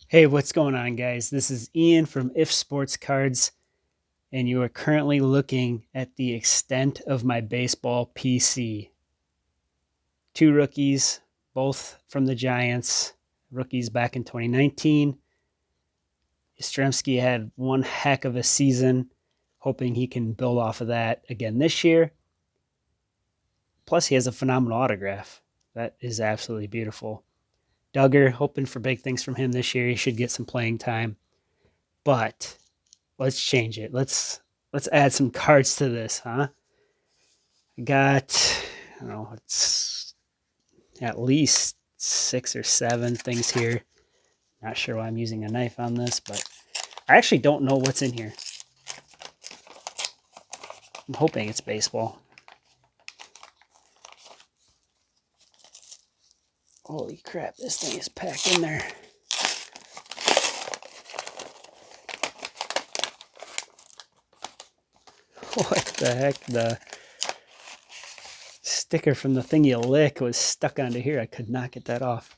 Hey, what's going on, guys? This is Ian from If Sports Cards, and you are currently looking at the extent of my baseball PC. Two rookies, both from the Giants, rookies back in 2019. Yastrzemski had one heck of a season, hoping he can build off of that again this year. Plus, he has a phenomenal autograph. That is absolutely beautiful. Duggar, hoping for big things from him this year. He should get some playing time. But let's change it. Let's add some cards to this, huh? I got, I don't know, it's at least 6 or 7 things here. Not sure why I'm using a knife on this, but I actually don't know what's in here. I'm hoping it's baseball. Holy crap, this thing is packed in there. What the heck? The sticker from the thing you lick was stuck onto here. I could not get that off.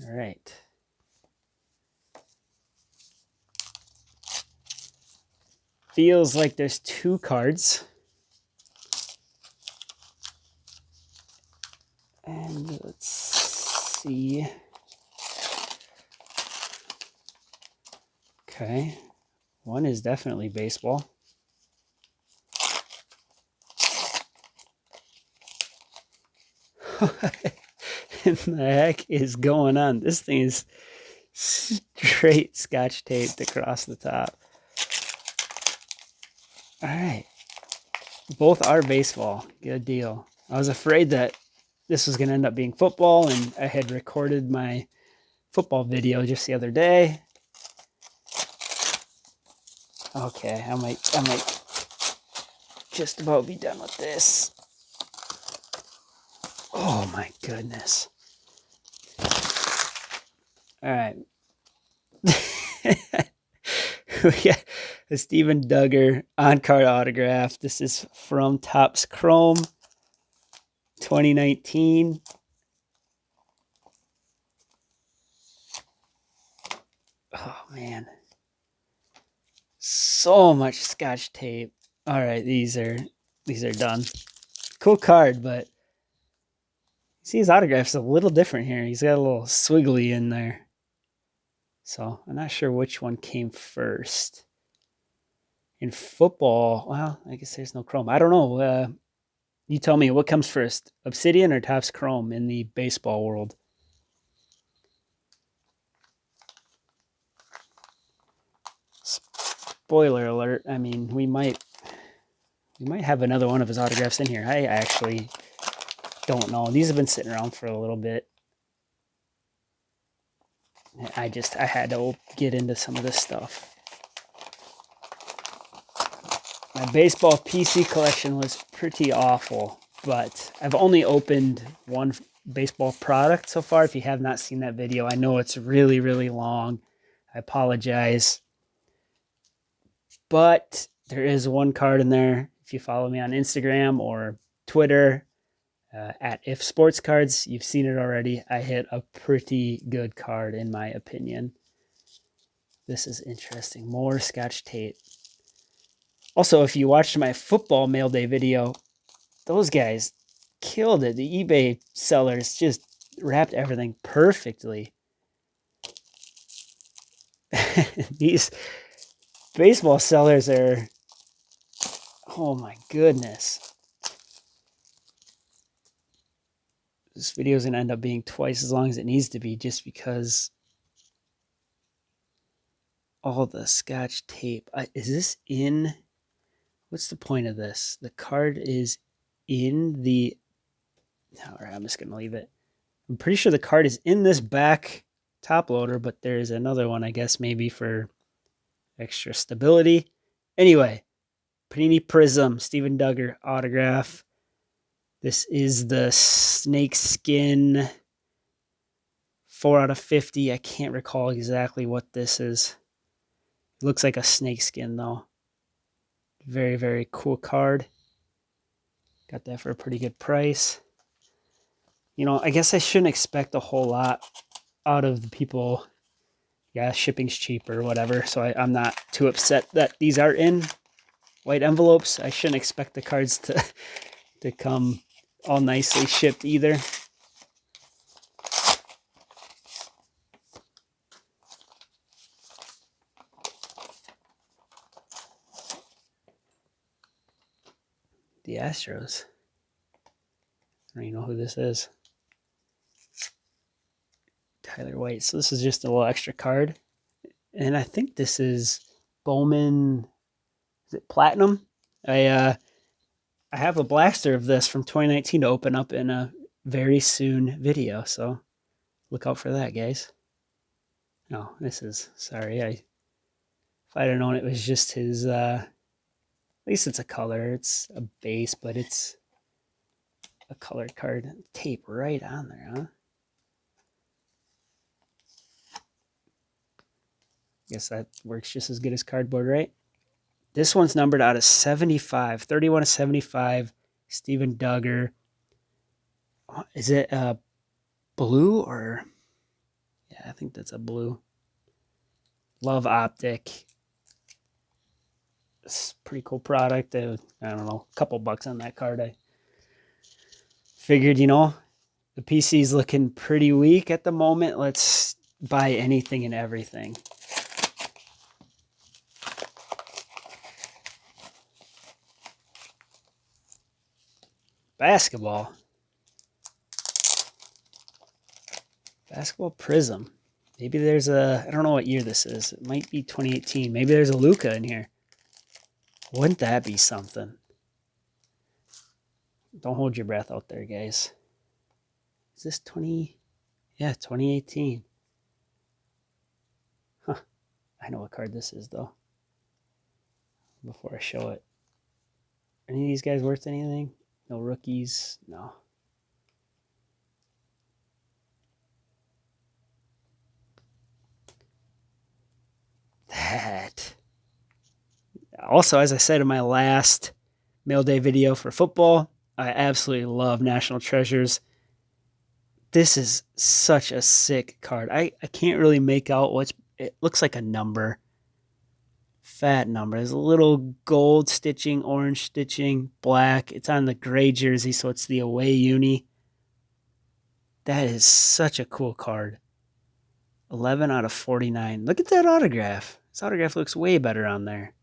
All right. Feels like there's 2 cards. And let's see. Okay. One is definitely baseball. What in the heck is going on? This thing is straight scotch taped across the top. All right. Both are baseball. Good deal. I was afraid that this was going to end up being football, and I had recorded my football video just the other day. Okay, I might just about be done with this. Oh my goodness. All right. We got a Steven Duggar on-card autograph. This is from Topps Chrome 2019. Oh man. So much scotch tape. All right, these are done. Cool card, but see his autograph's a little different here. He's got a little swiggly in there. So I'm not sure which one came first. In football, well, I guess there's no chrome. I don't know. You tell me, what comes first, Obsidian or Topps Chrome in the baseball world? Spoiler alert. I mean, we might have another one of his autographs in here. I actually don't know. These have been sitting around for a little bit. I had to get into some of this stuff. My baseball PC collection was pretty awful, but I've only opened one baseball product so far. If you have not seen that video, I know it's really, really long. I apologize. But there is one card in there. If you follow me on Instagram or Twitter, at If Sports Cards, you've seen it already. I hit a pretty good card, in my opinion. This is interesting. More scotch tape. Also, if you watched my football mail day video, those guys killed it. The eBay sellers just wrapped everything perfectly. These baseball sellers are, oh my goodness. This video is going to end up being twice as long as it needs to be, just because all the scotch tape. Is this in? What's the point of this? The card is in the. All right, I'm just going to leave it. I'm pretty sure the card is in this back top loader, but there's another one, I guess, maybe for extra stability. Anyway, Panini Prism, Steven Duggar autograph. This is the snake skin 4 out of 50. I can't recall exactly what this is. It looks like a snake skin, though. Very, very cool card. Got that for a pretty good price. You know, I guess I shouldn't expect a whole lot out of the people yeah, shipping's cheap or whatever. So I'm not too upset that these are in white envelopes. I shouldn't expect the cards to come all nicely shipped either. The Astros. I don't even know who this is. Tyler White. So this is just a little extra card. And I think this is Bowman. Is it Platinum? I have a blaster of this from 2019 to open up in a very soon video. So look out for that, guys. No, this is sorry. If I'd have known it was just his at least it's a color. It's a base, but it's a colored card. Tape right on there, huh? Guess that works just as good as cardboard, right? This one's numbered out of 75, 31 of 75. Steven Duggar. Is it blue or? Yeah, I think that's a blue. Love Optic. It's a pretty cool product. I don't know, a couple bucks on that card. I figured, the PC's looking pretty weak at the moment. Let's buy anything and everything. Basketball Prism. Maybe there's I don't know what year this is. It might be 2018. Maybe there's a Luka in here. Wouldn't that be something? Don't hold your breath out there, guys. Is this 2018. Huh. I know what card this is, though. Before I show it. Any of these guys worth anything? No rookies? No. That. Also, as I said in my last mail day video for football, I absolutely love National Treasures. This is such a sick card. I can't really make out it looks like a number. Fat number. There's a little gold stitching, orange stitching, black. It's on the gray jersey, so it's the away uni. That is such a cool card. 11 out of 49. Look at that autograph. This autograph looks way better on there.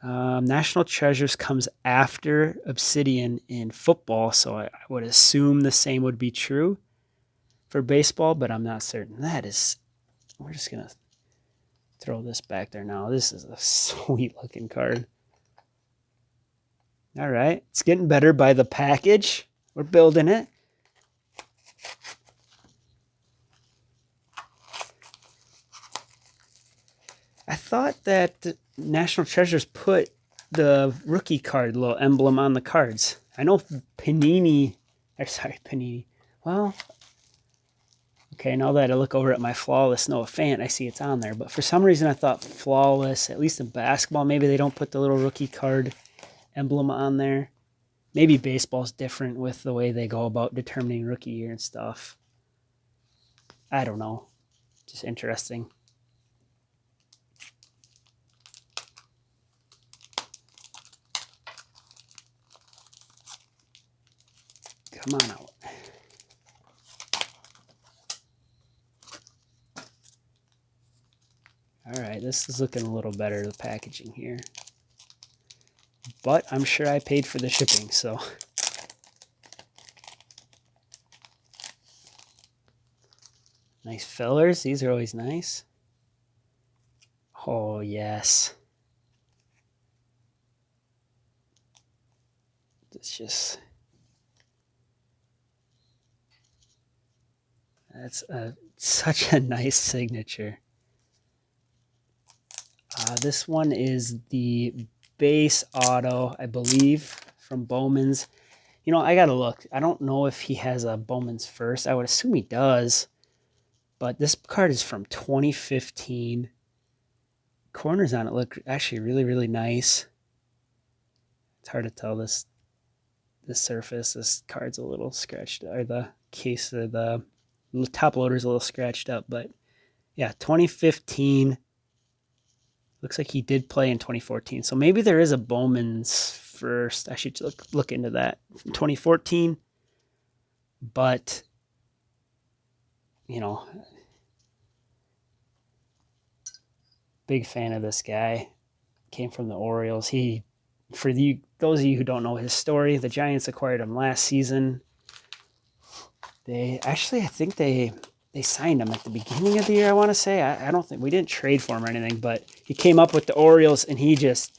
National Treasures comes after Obsidian in football, so I would assume the same would be true for baseball, but I'm not certain. We're just going to throw this back there now. This is a sweet looking card. All right. It's getting better by the package. We're building it. I thought that National Treasures put the rookie card little emblem on the cards. I know Panini. Well, okay, now that I look over at my Flawless Noah Fant, I see it's on there. But for some reason, I thought Flawless, at least in basketball, maybe they don't put the little rookie card emblem on there. Maybe baseball's different with the way they go about determining rookie year and stuff. I don't know. Just interesting. Come on out. All right, this is looking a little better, the packaging here. But I'm sure I paid for the shipping, so. Nice fillers. These are always nice. Oh, yes. It's just... That's such a nice signature. This one is the base auto, I believe, from Bowman's. I got to look. I don't know if he has a Bowman's first. I would assume he does. But this card is from 2015. Corners on it look actually really, really nice. It's hard to tell this surface. This card's a little scratched, or the case of the The top loader's a little scratched up, but yeah, 2015. Looks like he did play in 2014. So maybe there is a Bowman's first. I should look into that from 2014. But, you know, big fan of this guy. Came from the Orioles. Those of you who don't know his story, the Giants acquired him last season. I think they signed him at the beginning of the year, I want to say. I don't think we didn't trade for him or anything, but he came up with the Orioles and he just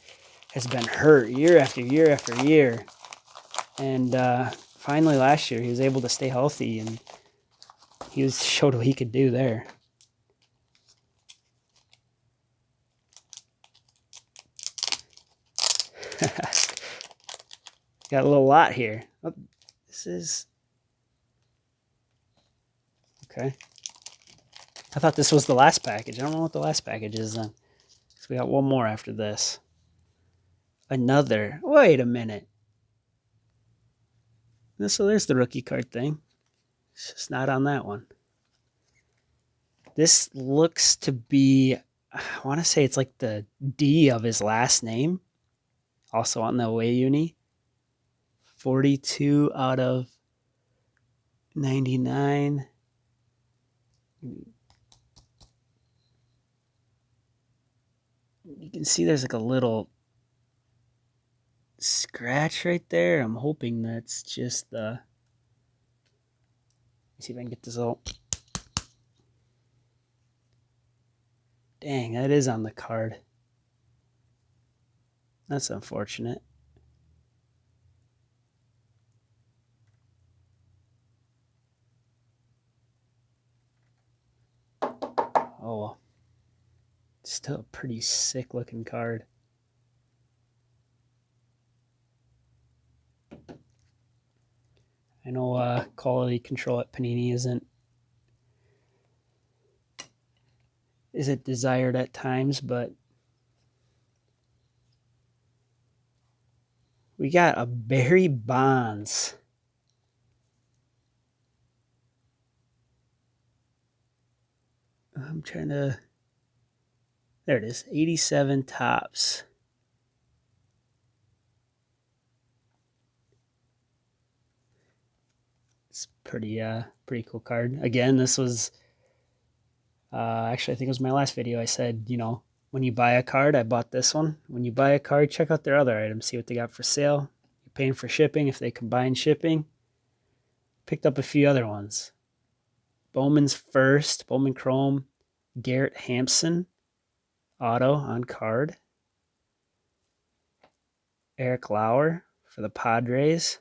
has been hurt year after year after year. And finally last year he was able to stay healthy and he showed what he could do there. Got a little lot here. Oh, this is okay. I thought this was the last package. I don't know what the last package is then. So we got one more after this. Another. Wait a minute. So there's the rookie card thing. It's just not on that one. This looks to be, I want to say it's like the D of his last name. Also on the away uni. 42 out of 99. You can see there's like a little scratch right there. I'm hoping that's just the... Let me see if I can get this out. Dang, that is on the card. That's unfortunate. Oh, still a pretty sick looking card. I know quality control at Panini isn't desired at times, but we got a Barry Bonds. I'm trying to... There it is. 87 tops. It's pretty cool card. Again, this was... actually, I think it was my last video. I said, when you buy a card, I bought this one. When you buy a card, check out their other items. See what they got for sale. You're paying for shipping if they combine shipping. Picked up a few other ones. Bowman's first. Bowman Chrome. Garrett Hampson. Auto on card. Eric Lauer for the Padres.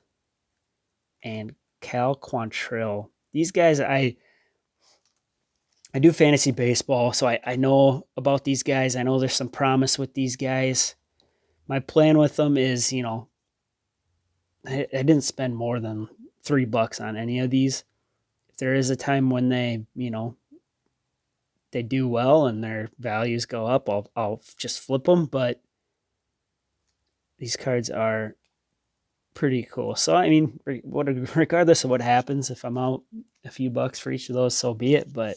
And Cal Quantrill. These guys, I do fantasy baseball, so I know about these guys. I know there's some promise with these guys. My plan with them is, I didn't spend more than $3 on any of these. If there is a time when they, they do well and their values go up, I'll just flip them. But these cards are pretty cool. So, I mean, regardless of what happens, if I'm out a few bucks for each of those, so be it. But,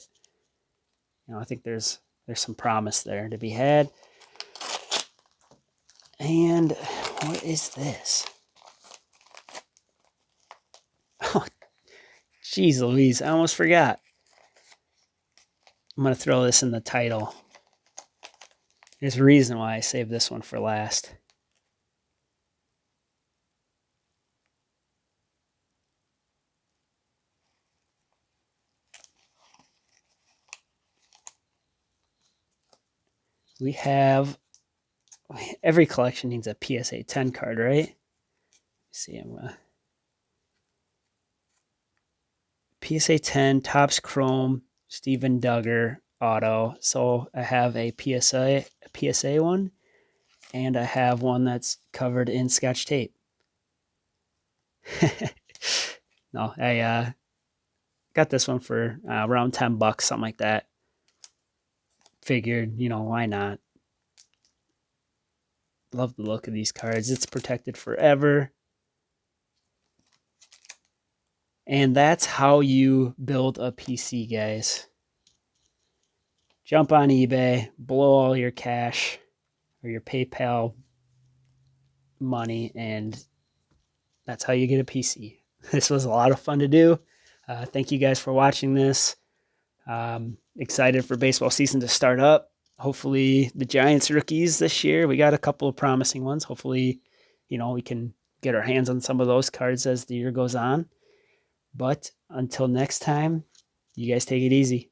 I think there's some promise there to be had. And what is this? Oh, geez Louise, I almost forgot. I'm going to throw this in the title. There's a reason why I saved this one for last. We have... Every collection needs a PSA 10 card, right? Let's see, PSA 10, Topps Chrome, Steven Duggar, Auto. So I have a PSA one, and I have one that's covered in Scotch tape. No, I got this one for around $10, something like that. Figured, why not? Love the look of these cards. It's protected forever. And that's how you build a PC, guys. Jump on eBay, blow all your cash or your PayPal money, and that's how you get a PC. This was a lot of fun to do. Thank you guys for watching this. Excited for baseball season to start up. Hopefully the Giants rookies this year, we got a couple of promising ones. Hopefully, we can get our hands on some of those cards as the year goes on. But until next time, you guys take it easy.